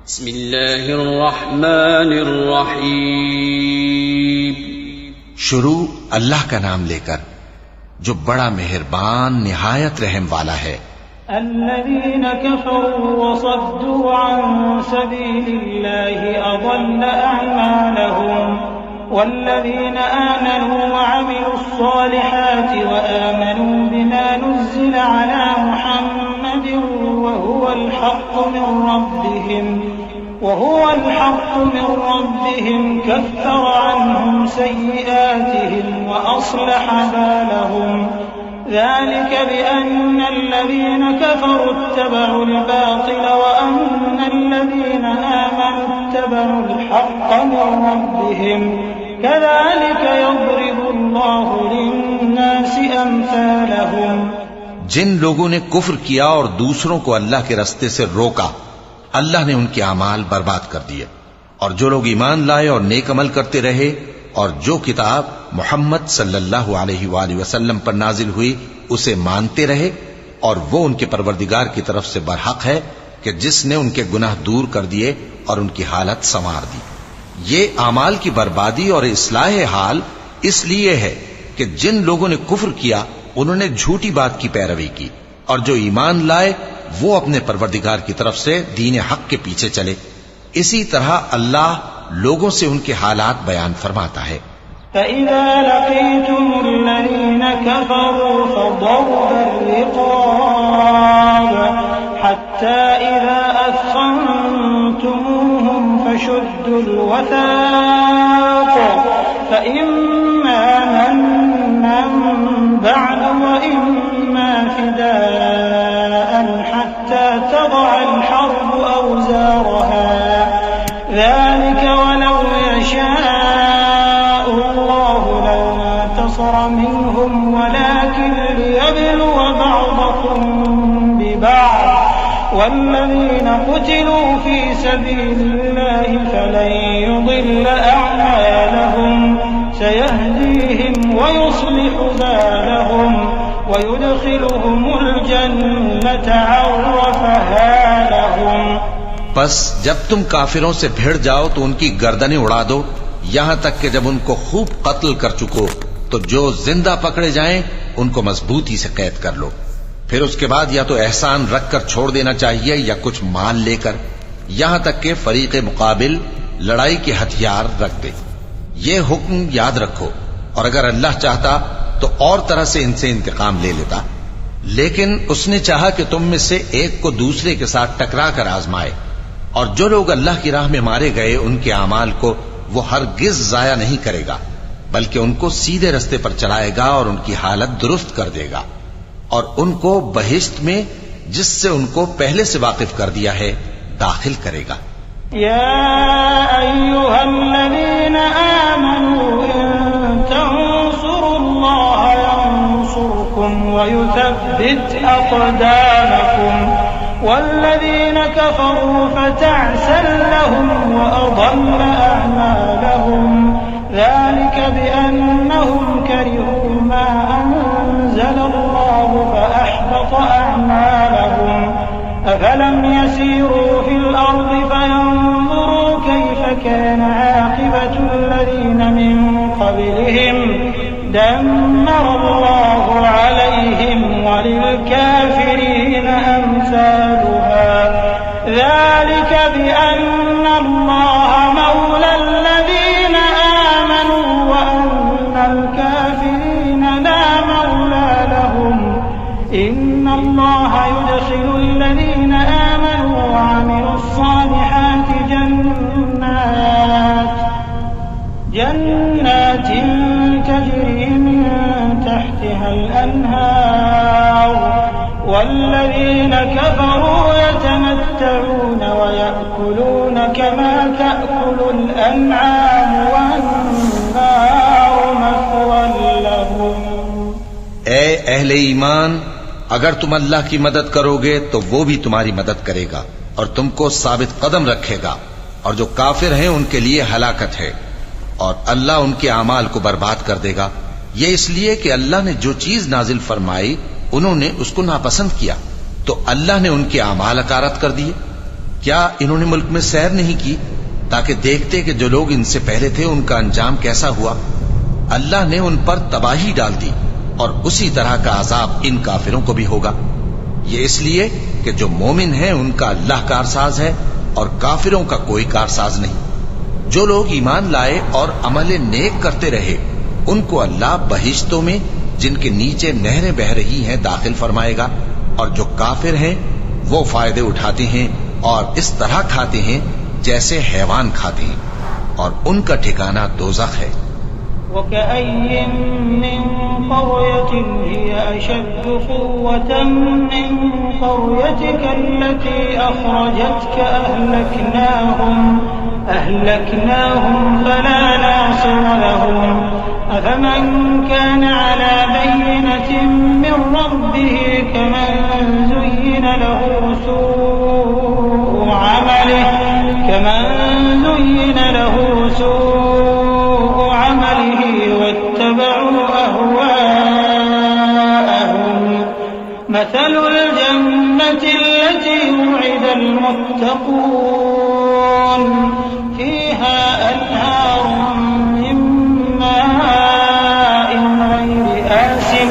बिस्मिल्लाहिर्रहमानिर्रहीम। शुरू अल्लाह का नाम लेकर जो बड़ा मेहरबान निहायत रहम वाला है। अल्लज़ीन कफ़रू वसद्दू अन सबीलिल्लाहि अज़ल्ल अअमालहुम वल्लज़ीन आमनू वअमिलुस्सालिहाति वआमनू बिमा नुज़्ज़िला अला मुहम्मदिन वहुवल हक़्क़ु मिन रब्बिहिम कफ़्फ़र अन्हुम सय्यिआतिहिम वअस्लह बालहुम ذلك بأن الذين كفروا اتبعوا الباطل وأن الذين آمنوا اتبعوا الحق من ربهم كذلك يضرب الله للناس أمثالهم। जिन लोगों ने कुफ्र किया और दूसरों को अल्लाह के रास्ते से रोका, अल्लाह ने उनके अमाल बर्बाद कर दिए। और जो लोग ईमान लाए और नेक अमल करते रहे और जो किताब मोहम्मद सल्लल्लाहु अलैहि वसल्लम पर नाजिल हुई उसे मानते रहे, और वो उनके परवरदिगार की तरफ से बरहक है कि जिसने उनके गुनाह दूर कर दिए और उनकी हालत संवार दी। ये अमाल की बर्बादी और इस्लाह हाल इसलिए है कि जिन लोगों ने कुफ्र किया उन्होंने झूठी बात की पैरवी की, और जो ईमान लाए वो अपने परवरदिगार की तरफ से दीन हक के पीछे चले। इसी तरह अल्लाह लोगों से उनके हालात बयान फरमाता है। فإذا لقيتم الذين كفروا فضرب الرقاب حتى إذا أثخنتموهم فشدوا الوثاق فإما منا بعد وإما فداء حتى تضع الحرب أوزارها ذلك ولو يشاء الله لانتصر منهم ولكن ليبلو بعضكم ببعض والذين قتلوا في سبيل الله فلن يضل أعمالهم سيهديهم ويصلح بالهم ويدخلهم الجنة عرفها لهم। बस जब तुम काफिरों से भिड़ जाओ तो उनकी गर्दनें उड़ा दो, यहां तक कि जब उनको खूब कत्ल कर चुको तो जो जिंदा पकड़े जाएं उनको मजबूती से कैद कर लो। फिर उसके बाद या तो एहसान रखकर छोड़ देना चाहिए या कुछ माल लेकर, यहां तक कि फरीक मुकाबिल लड़ाई के हथियार रख दे। ये हुक्म याद रखो, और अगर अल्लाह चाहता तो और तरह से इनसे इंतकाम ले लेता, लेकिन उसने चाहा कि तुम में से एक को दूसरे के साथ टकरा कर आजमाए। और जो लोग अल्लाह की राह में मारे गए उनके अमाल को वो हरगिज जाया नहीं करेगा, बल्कि उनको सीधे रास्ते पर चलाएगा और उनकी हालत दुरुस्त कर देगा, और उनको बहिश्त में जिससे उनको पहले से वाकिफ कर दिया है दाखिल करेगा। या अय्युहल्लज़ीना आमनू इन तंसुरुल्लाह यंसुरकुम व युथब्बित अक़दामकुम वल्लज़ीना कफ़रू फ़तअसन लहुम व अضل अअमालहुम ذلك بأنهم كرهوا ما أنزل الله فأحبط أعمالهم أفلم يسيروا في الأرض فينظروا كيف كان عاقبة الذين من قبلهم دمر الله عليهم وللكافرين أمثالها ذلك بأن الله مولى الذين آمنوا وأن الكافرين لا مولى لهم إن الله يدخل الذين آمنوا وعملوا الصالحات جنات تجري من تحتها الأنهار والذين كفروا يتمتعون ويأكلون كما تأكل الأنعام والنار مثوى لهم। ए अहले ईमान, अगर तुम अल्लाह की मदद करोगे तो वो भी तुम्हारी मदद करेगा और तुमको साबित कदम रखेगा, और जो काफिर हैं उनके लिए हलाकत है, और अल्लाह उनके अमाल को बर्बाद कर देगा। ये इसलिए कि अल्लाह ने जो चीज नाजिल फरमाई उन्होंने उसको नापसंद किया, तो अल्लाह ने उनके अमाल अकारत कर दिए। क्या इन्होंने मुल्क में सैर नहीं की ताकि देखते कि जो लोग इनसे पहले थे उनका अंजाम कैसा हुआ? अल्लाह ने उन पर तबाही डाल दी और उसी तरह का अजाब इन काफिरों को भी होगा। ये इसलिए कि जो मोमिन है उनका अल्लाह कारसाज है और काफिरों का कोई कारसाज नहीं। जो लोग ईमान लाए और अमल नेक करते रहे उनको अल्लाह बहिश्तों में जिनके नीचे नहरें बह रही हैं दाखिल फरमाएगा, और जो काफिर हैं वो फायदे उठाते हैं और इस तरह खाते हैं जैसे हैवान खाते हैं, और उनका ठिकाना दोज़ख है। वकअय्यिन मिन क़र्यतिन हिय अशद्दु क़ुव्वतन मिन क़र्यतिका अल्लती अख़रजतका अहलकनाहुम फला नासिर लहुम अफ़मन कान अला बय्यिनतिन मिन रब्बिही कमन ज़ुय्यिन लहू सूअ अमलिही वत्तबअू अहवाअहुम मसलुल जन्नति अल्लती वु'िदल मुत्तक़ून फ़ीहा अन्हारुम मिन माइन ग़ैरि आसिन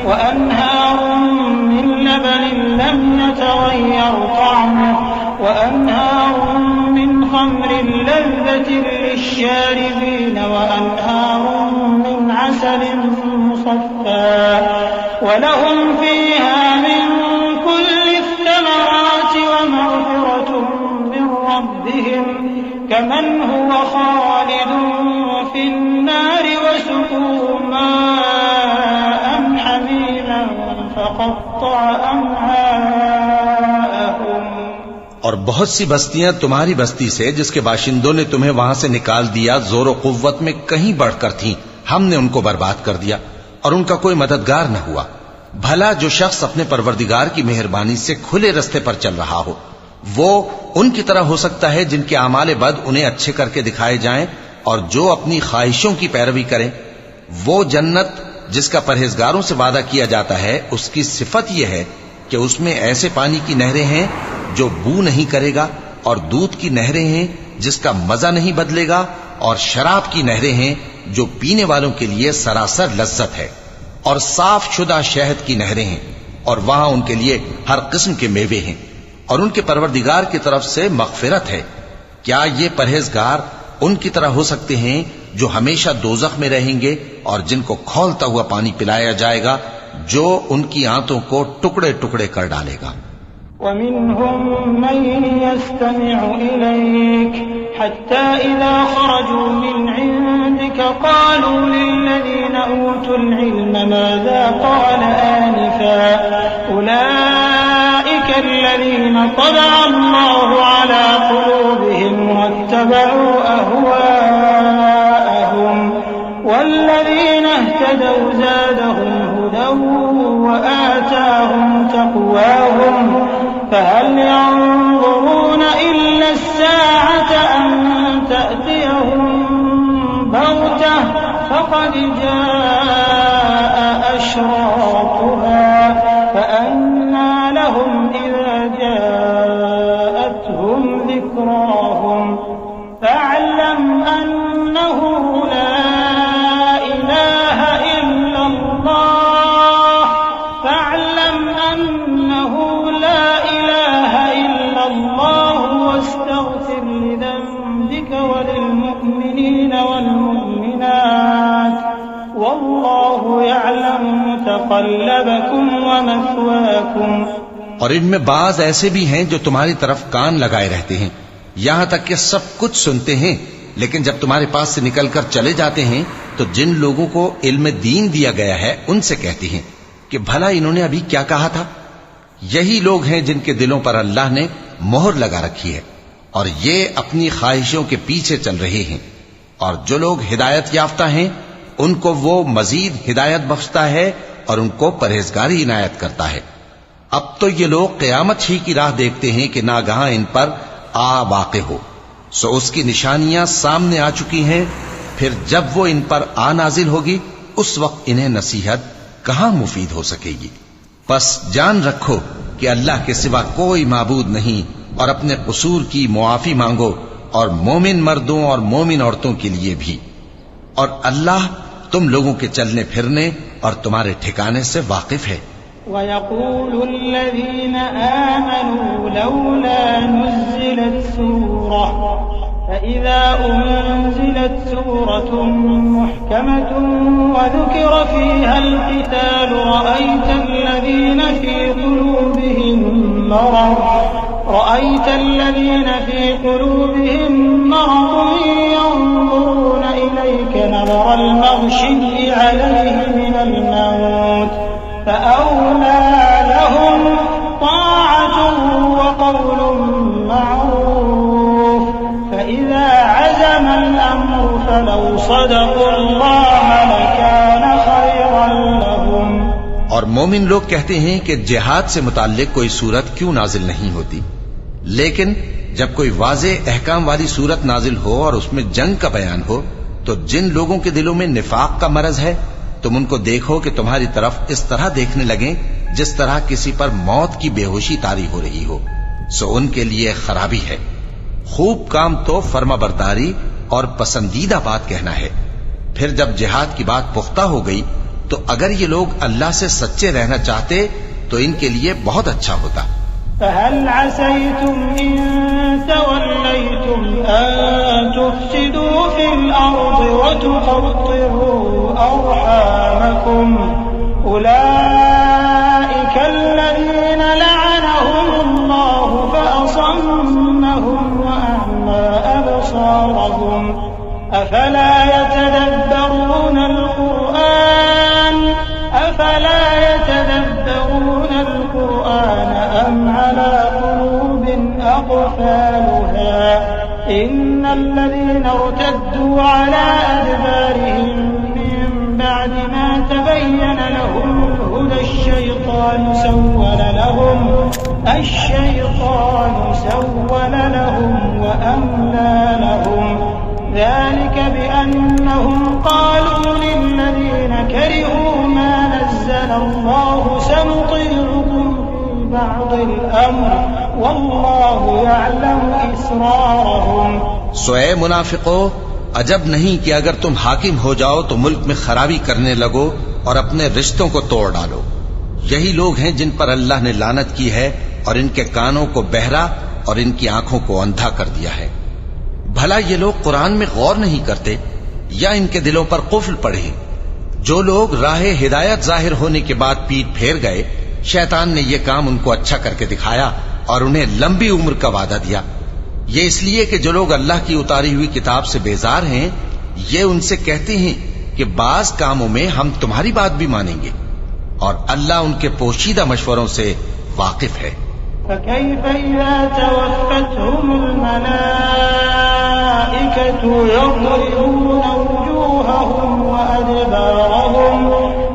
व अन्हारुम मिन लबनिन लम यतग़य्यर तअमुहु व अन्हारुम मिन ख़म्रिन लज़्ज़तिन लिश्शारिबीन व अन्हारुम मिन असलिन मुसफ़्फ़ा व लहुम फ़ीहा मिन कुल्लि الثمرات ومغفرة من ربهم كمن هو خالد في النار وسقوا ماء حميما فقطع أمعاءهم। और बहुत सी बस्तियां तुम्हारी बस्ती से जिसके बाशिंदों ने तुम्हें वहां से निकाल दिया जोर और कुव्वत में कहीं बढ़कर थीं, हमने उनको बर्बाद कर दिया और उनका कोई मददगार न हुआ। भला जो शख्स अपने परवरदिगार की मेहरबानी से खुले रास्ते पर चल रहा हो वो उनकी तरह हो सकता है जिनके आमाले बद उन्हें अच्छे करके दिखाए जाएं, और जो अपनी ख्वाहिशों की पैरवी करें। वो जन्नत जिसका परहेजगारों से वादा किया जाता है उसकी सिफत यह है कि उसमें ऐसे पानी की नहरें हैं जो बू नहीं करेगा, और दूध की नहरें हैं जिसका मजा नहीं बदलेगा, और शराब की नहरें हैं जो पीने वालों के लिए सरासर लज्जत है, और साफ शुदा शहद की नहरें हैं, और वहां उनके लिए हर किस्म के मेवे हैं, और उनके परवरदिगार की तरफ से मग़फ़िरत है। क्या ये परहेजगार उनकी तरह हो सकते हैं जो हमेशा दोज़ख में रहेंगे और जिनको खौलता हुआ पानी पिलाया जाएगा जो उनकी आंतों को टुकड़े टुकड़े कर डालेगा। वमिनहुम मन यस्तमिउ इलैक हत्ता इज़ा खरजू मिन इंदिक क़ालू लिल्लज़ीना ऊतुल इल्म माज़ा क़ाल आनिफ़ा उलाइका अल्लज़ीना तबअ अल्लाहु अला क़ुलूबिहिम वत्तबअू अहवाअहुम वल्लज़ीना इह्तदौ ज़ादहुम हुदًا वआताहुम तक़वाहुम فهل ينظرون إلا الساعة أن تأتيهم بغتة فقد جاء أشراطها فأنى لهم إذا جاءتهم ذكراهم فاعلم أنه لا إله إلا الله فاعلم أنه لا إله إلا الله واستغفر لذنبك وللمؤمنين والمؤمنات والله يعلم متقلبكم ومثواكم। और इनमें बाज ऐसे भी हैं जो तुम्हारी तरफ कान लगाए रहते हैं, यहां तक कि सब कुछ सुनते हैं, लेकिन जब तुम्हारे पास से निकलकर चले जाते हैं तो जिन लोगों को इल्म दीन दिया गया है उनसे कहते हैं कि भला इन्होंने अभी क्या कहा था। यही लोग हैं जिनके दिलों पर अल्लाह ने मोहर लगा रखी है और ये अपनी ख्वाहिशों के पीछे चल रहे हैं, और जो लोग हिदायत याफ्ता हैं उनको वो मजीद हिदायत बख्शता है और उनको परहेजगारी इनायत करता है। अब तो ये लोग क़यामत ही की राह देखते हैं कि नागहां इन पर आ वाक़े हो, सो उसकी निशानियां सामने आ चुकी हैं। फिर जब वो इन पर आ नाजिल होगी उस वक्त इन्हें नसीहत कहां मुफीद हो सकेगी। बस जान रखो कि अल्लाह के सिवा कोई माबूद नहीं और अपने कसूर की मुआफी मांगो, और मोमिन मर्दों और मोमिन औरतों के लिए भी। और अल्लाह तुम लोगों के चलने फिरने और तुम्हारे ठिकाने से वाकिफ है। वयक़ूलुल्लज़ीना आमनू लौला नुज़्ज़िलत सूरह फ़इज़ा उन्ज़िलत सूरतुन मुहकमतुन वज़ुकिरा फ़ीहल क़िताल رأيت الذين في قلوبهم مرض ينظرون إليك نظر المغشي عليه من الموت فأولى لهم طاعة وقول معروف فإذا عزم الأمر فلو صدقوا الله لكان خيرا لهم। और मोमिन लोग कहते हैं कि जिहाद से मुताल्लिक कोई सूरत क्यों नाजिल नहीं होती, लेकिन जब कोई वाज़े अहकाम वाली सूरत नाजिल हो और उसमें जंग का बयान हो, तो जिन लोगों के दिलों में निफाक का मरज है तुम उनको देखो कि तुम्हारी तरफ इस तरह देखने लगें जिस तरह किसी पर मौत की बेहोशी तारी हो रही हो, सो उनके लिए खराबी है। खूब काम तो फर्माबरदारी और पसंदीदा बात कहना है। फिर जब जिहाद की बात पुख्ता हो गई तो अगर ये लोग अल्लाह से सच्चे रहना चाहते तो इनके लिए बहुत अच्छा होता। فهل عسيتم إن توليتم أن تفسدوا في الأرض وتقطعوا أرحامكم أولئك الذين لعنهم الله فأصمهم وأعمى أبصارهم أفلا يتدبرون القرآن أم على قلوب أقفالها إن الذين ارتدوا على أدبارهم من بعد ما تبين لهم الهدى الشيطان سول لهم وأملى لهم ذلك بأنهم قالوا للذين كرهوا ما نزل الله سنطيعكم في بعض الأمر والله يعلم إسرارهم। सोए मुनाफिको, अजब नहीं कि अगर तुम हाकिम हो जाओ तो मुल्क में खराबी करने लगो और अपने रिश्तों को तोड़ डालो। यही लोग हैं जिन पर अल्लाह ने लानत की है और इनके कानों को बहरा और इनकी आंखों को अंधा कर दिया है। भला ये लोग कुरान में गौर नहीं करते या इनके दिलों पर कुफ्र पड़े? जो लोग राहे हिदायत जाहिर होने के बाद पीठ फेर गए, शैतान ने यह काम उनको अच्छा करके दिखाया और उन्हें लंबी उम्र का वादा दिया। ये इसलिए कि जो लोग अल्लाह की उतारी हुई किताब से बेजार हैं, ये उनसे कहते हैं कि बाज कामों में हम तुम्हारी बात भी मानेंगे, और अल्लाह उनके पोशीदा मशवरों से वाकिफ है। فكيف إذا توفتهم الملائكة يضربون وجوههم وأدبارهم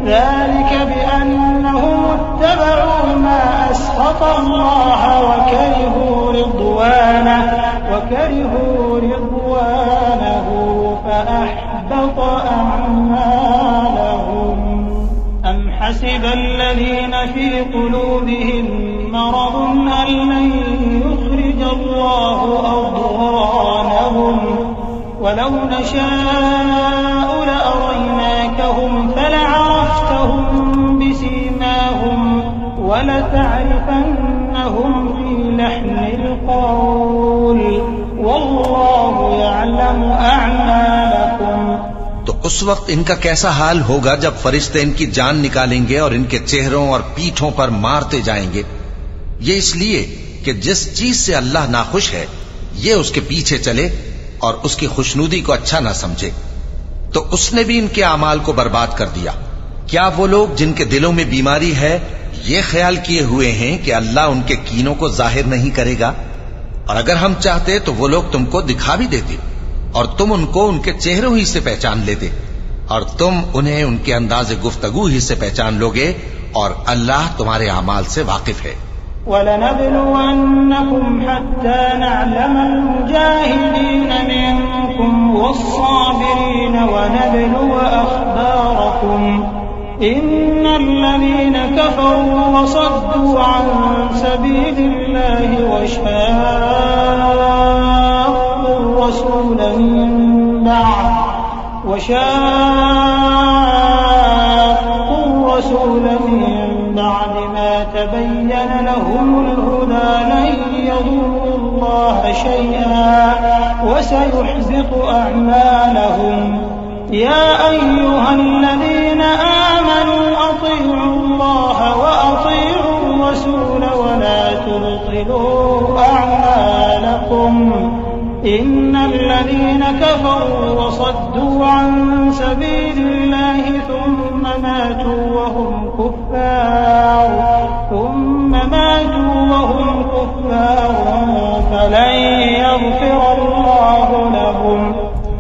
ذلك بأنهم اتبعوا ما أسخط الله وكرهوا رضوانه فأحبط أعمالهم أم حسب الذين في قلوبهم مرض أن لن يخرج الله أضغانهم ولو نشاء لأريناكهم فلعرفتهم بسيماهم ولتعرفنهم في لحن القول والله يعلم أعمالكم। तो उस वक्त इनका कैसा हाल होगा जब फरिश्ते इनकी जान निकालेंगे और इनके चेहरों और पीठों पर मारते जाएंगे। ये इसलिए कि जिस चीज से अल्लाह नाखुश है ये उसके पीछे चले और उसकी खुशनुदी को अच्छा ना समझे, तो उसने भी इनके अमाल को बर्बाद कर दिया। क्या वो लोग जिनके दिलों में बीमारी है ये ख्याल किए हुए हैं कि अल्लाह उनके कीनों को जाहिर नहीं करेगा? और अगर हम चाहते तो वो लोग तुमको दिखा भी देते और तुम उनको उनके चेहरों ही से पहचान लेते, और तुम उन्हें उनके अंदाज़े गुफ्तगू ही से पहचान लोगे, और अल्लाह तुम्हारे अमाल से वाकिफ है। वलनब्लुवन्नकुम हत्ता नअलम अलमुजाहिदीन मिनकुम वस्साबिरीन वनब्लुव अखबारकुम इन्नल्लज़ीन कफरू वसद्दू अन सबीलिल्लाह الله وشاقوا الرسول من بعد ما تبين لهم الهدى لن يضروا الله شيئا وسيحبط أعمالهم يا أيها الذين آمنوا أطيعوا الله وأطيعوا الرسول ولا تبطلوا أعمالكم إن الذين كفروا وصدوا عن سبيل الله ثم ماتوا وهم كفار فلن يغفر الله لهم।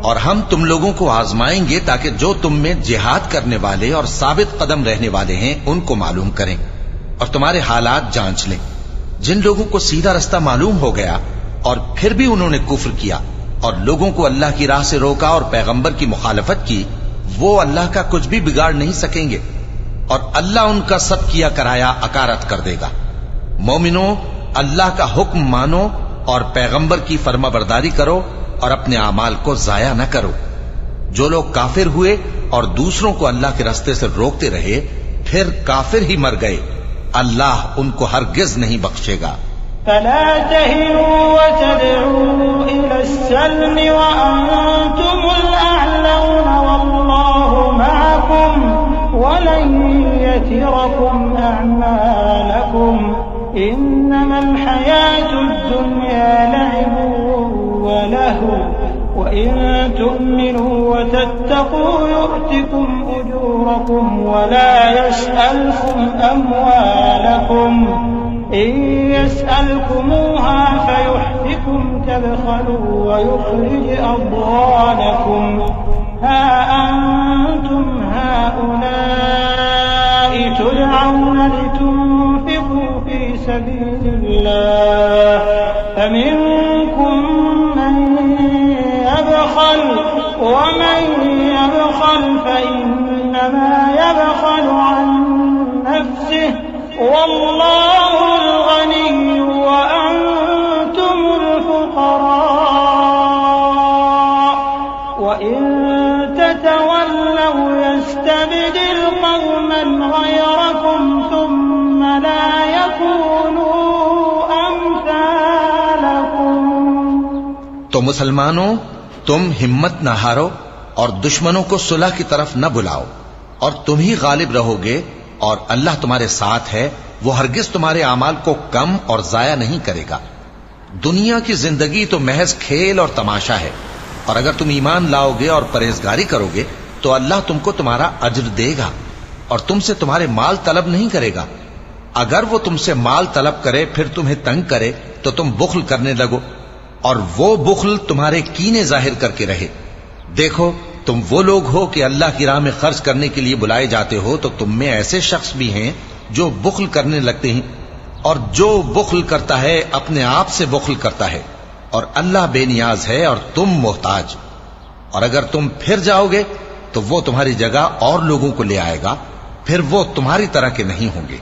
और हम तुम लोगों को आजमाएंगे ताकि जो तुम में जिहाद करने वाले और साबित कदम रहने वाले हैं उनको मालूम करें और तुम्हारे हालात जांच लें। जिन लोगों को सीधा रास्ता मालूम हो गया और फिर भी उन्होंने कुफ्र किया और लोगों को अल्लाह की राह से रोका और पैगंबर की मुखालफत की, वो अल्लाह का कुछ भी बिगाड़ नहीं सकेंगे और अल्लाह उनका सब किया कराया अकारत कर देगा। मोमिनो, अल्लाह का हुक्म मानो और पैगंबर की फर्माबरदारी करो और अपने अमाल को जाया न करो। जो लोग काफिर हुए और दूसरों को अल्लाह के रास्ते से रोकते रहे फिर काफिर ही मर गए, अल्लाह उनको हरगिज नहीं बख्शेगा। फला तहिनु वतदउ इलस्सल्म वअंतुमुल अअलौन वल्लाहु मअकुम वलन यतिरकुम अअमालकुम इन्नमल हयातुद दुन्या लअबुन वलहु वइन तु'मिनु वतत्तक़ू यु'तिकुम उजूरकुम वला यस्अलकुम अमवालकुम إن يسألكموها فيحفكم تبخلوا ويخرج أضغانكم ها أنتم هؤلاء تدعون لتنفقوا في سبيل الله فمنكم من يبخل ومن يبخل فإنما يبخل عن نفسه والله الغني وأنتم الفقراء وإن تتولوا يستبدل قوما غيركم ثم لا يكونوا أمثالكم। तो मुसलमानों, तुम हिम्मत न हारो और दुश्मनों को सुलह की तरफ न बुलाओ और तुम ही गालिब रहोगे और अल्लाह तुम्हारे साथ है, वो हरगिज तुम्हारे अमाल को कम और जाया नहीं करेगा। दुनिया की जिंदगी तो महज खेल और तमाशा है और अगर तुम ईमान लाओगे और परहेजगारी करोगे तो अल्लाह तुमको तुम्हारा अज्र देगा और तुमसे तुम्हारे माल तलब नहीं करेगा। अगर वो तुमसे माल तलब करे फिर तुम्हें तंग करे तो तुम बुख्ल करने लगो और वो बुख्ल तुम्हारे कीने जाहिर करके रहे। देखो, तुम वो लोग हो कि अल्लाह की राह में खर्च करने के लिए बुलाए जाते हो, तो तुम में ऐसे शख्स भी हैं जो बुख्ल करने लगते हैं और जो बुख्ल करता है अपने आप से बुख्ल करता है और अल्लाह बेनियाज है और तुम मोहताज। और अगर तुम फिर जाओगे तो वो तुम्हारी जगह और लोगों को ले आएगा, फिर वो तुम्हारी तरह के नहीं होंगे।